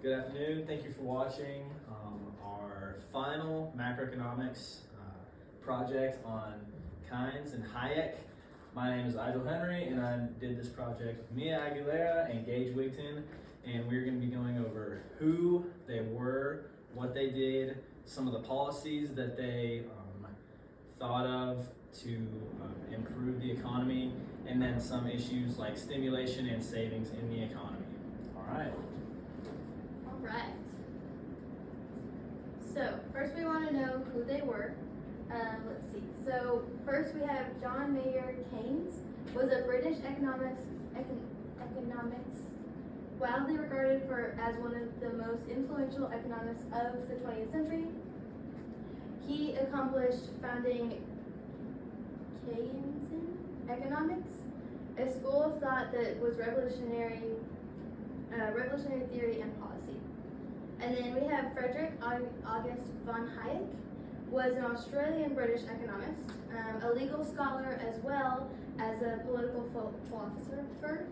Good afternoon. Thank you for watching our final macroeconomics project on Keynes and Hayek. My name is Idle Henry, and I did this project with Mia Aguilera and Gage Wigton, and we're going to be going over who they were, what they did, some of the policies that they thought of to improve the economy, and then some issues like stimulation and savings in the economy. All right. Right. So first we want to know who they were. Let's see. So first we have John Maynard Keynes, was a British economics widely regarded as one of the most influential economists of the 20th century. He accomplished founding Keynesian economics, a school of thought that was revolutionary theory and policy. And then we have Frederick August von Hayek, was an Australian-British economist, a legal scholar as well as a political philosopher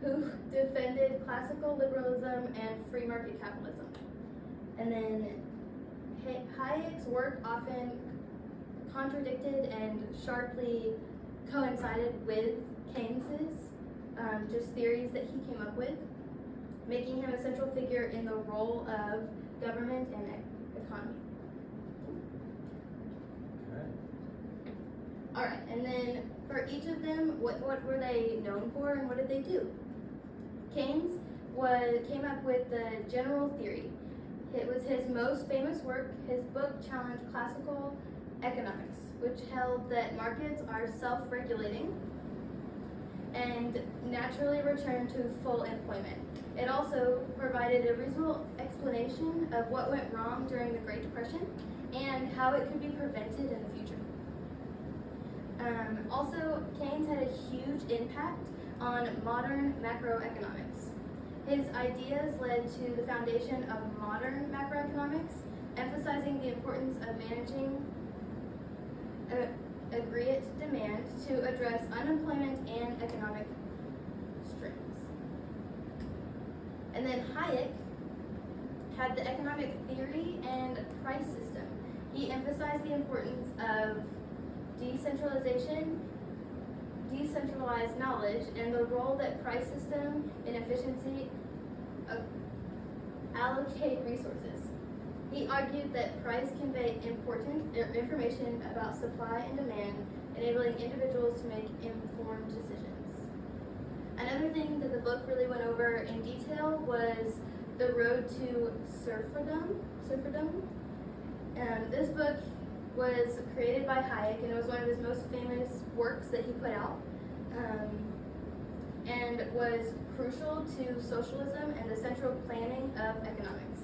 who defended classical liberalism and free market capitalism. And then Hayek's work often contradicted and sharply coincided with Keynes's just theories that he came up with, making him a central figure in the role of government and economy. All right, and then for each of them, what were they known for and what did they do? Keynes came up with the general theory. It was his most famous work. His book challenged classical economics, which held that markets are self-regulating and naturally return to full employment. It also provided a reasonable explanation of what went wrong during the Great Depression and how it could be prevented in the future. Also, Keynes had a huge impact on modern macroeconomics. His ideas led to the foundation of modern macroeconomics, emphasizing the importance of managing aggregate demand to address unemployment and economic strains. And then Hayek had the economic theory and price system. He emphasized the importance of decentralized knowledge, and the role that price system and efficiency allocate resources. He argued that price conveyed important information about supply and demand, enabling individuals to make informed decisions. Another thing that the book really went over in detail was the road to serfdom. This book was created by Hayek, and it was one of his most famous works that he put out, and was crucial to socialism and the central planning of economics.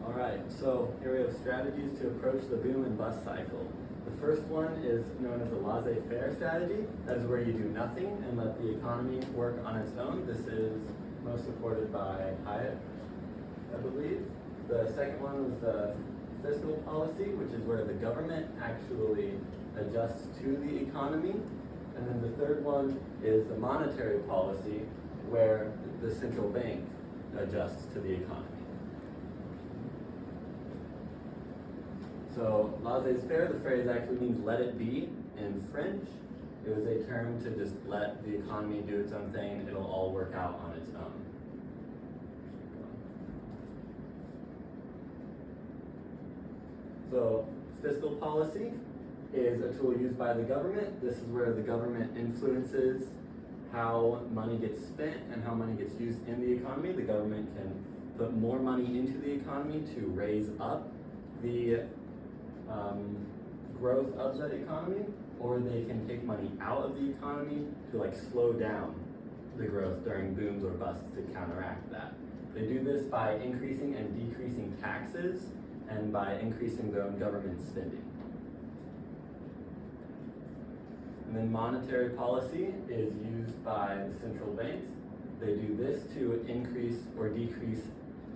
All right, so here we have strategies to approach the boom and bust cycle. The first one is known as the laissez-faire strategy. That is where you do nothing and let the economy work on its own. This is most supported by Hayek, I believe. The second one was the fiscal policy, which is where the government actually adjusts to the economy. And then the third one is the monetary policy, where the central bank adjusts to the economy. So laissez-faire, the phrase actually means let it be in French. It was a term to just let the economy do its own thing. It'll all work out on its own. So fiscal policy is a tool used by the government. This is where the government influences how money gets spent and how money gets used in the economy. The government can put more money into the economy to raise up the growth of that economy, or they can take money out of the economy to slow down the growth during booms or busts to counteract that. They do this by increasing and decreasing taxes and by increasing their own government spending. And then monetary policy is used by the central banks. They do this to increase or decrease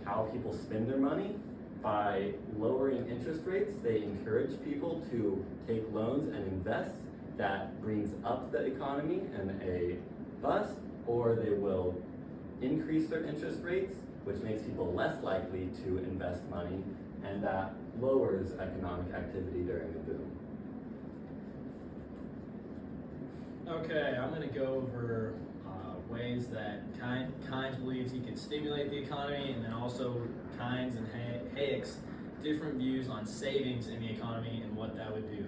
how people spend their money. By lowering interest rates, they encourage people to take loans and invest. That brings up the economy in a bust, or they will increase their interest rates, which makes people less likely to invest money, and that lowers economic activity during a boom. Okay, I'm going to go over ways that Keynes believes he can stimulate the economy, and then also Keynes and Hayek's different views on savings in the economy and what that would do.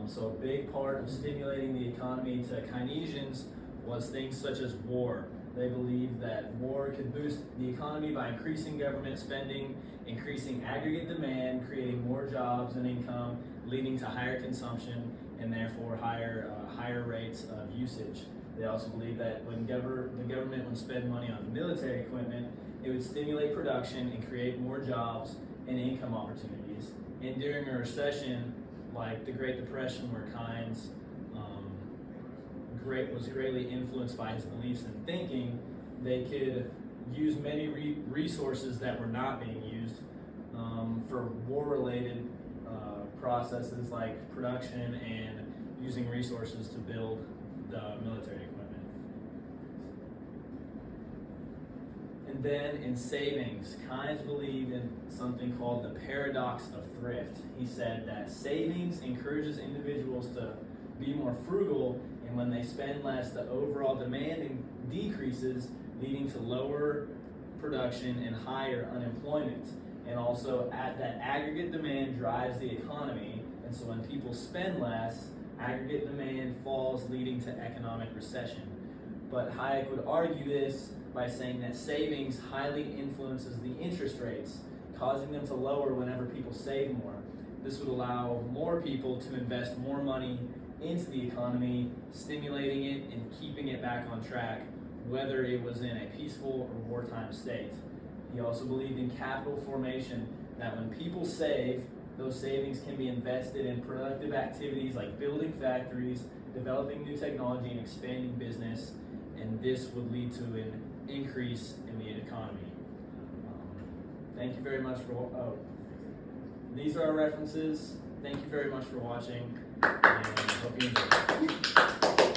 So a big part of stimulating the economy to Keynesians was things such as war. They believed that war could boost the economy by increasing government spending, increasing aggregate demand, creating more jobs and income, leading to higher consumption and therefore higher rates of usage. They also believed that when the government would spend money on military equipment, it would stimulate production and create more jobs and income opportunities. And during a recession like the Great Depression, where Keynes was greatly influenced by his beliefs and thinking, they could use many resources that were not being used for war-related processes like production and using resources to build the military equipment. And then in savings, Keynes believed in something called the paradox of thrift. He said that savings encourages individuals to be more frugal, and when they spend less, the overall demand decreases, leading to lower production and higher unemployment. And also, that aggregate demand drives the economy, and so when people spend less, aggregate demand falls, leading to economic recession. But Hayek would argue this by saying that savings highly influences the interest rates, causing them to lower whenever people save more. This would allow more people to invest more money into the economy, stimulating it and keeping it back on track, whether it was in a peaceful or wartime state. He also believed in capital formation, that when people save, those savings can be invested in productive activities like building factories, developing new technology, and expanding business, and this would lead to an increase in the economy. Thank you very much for, these are our references. Thank you very much for watching, and hope you enjoy.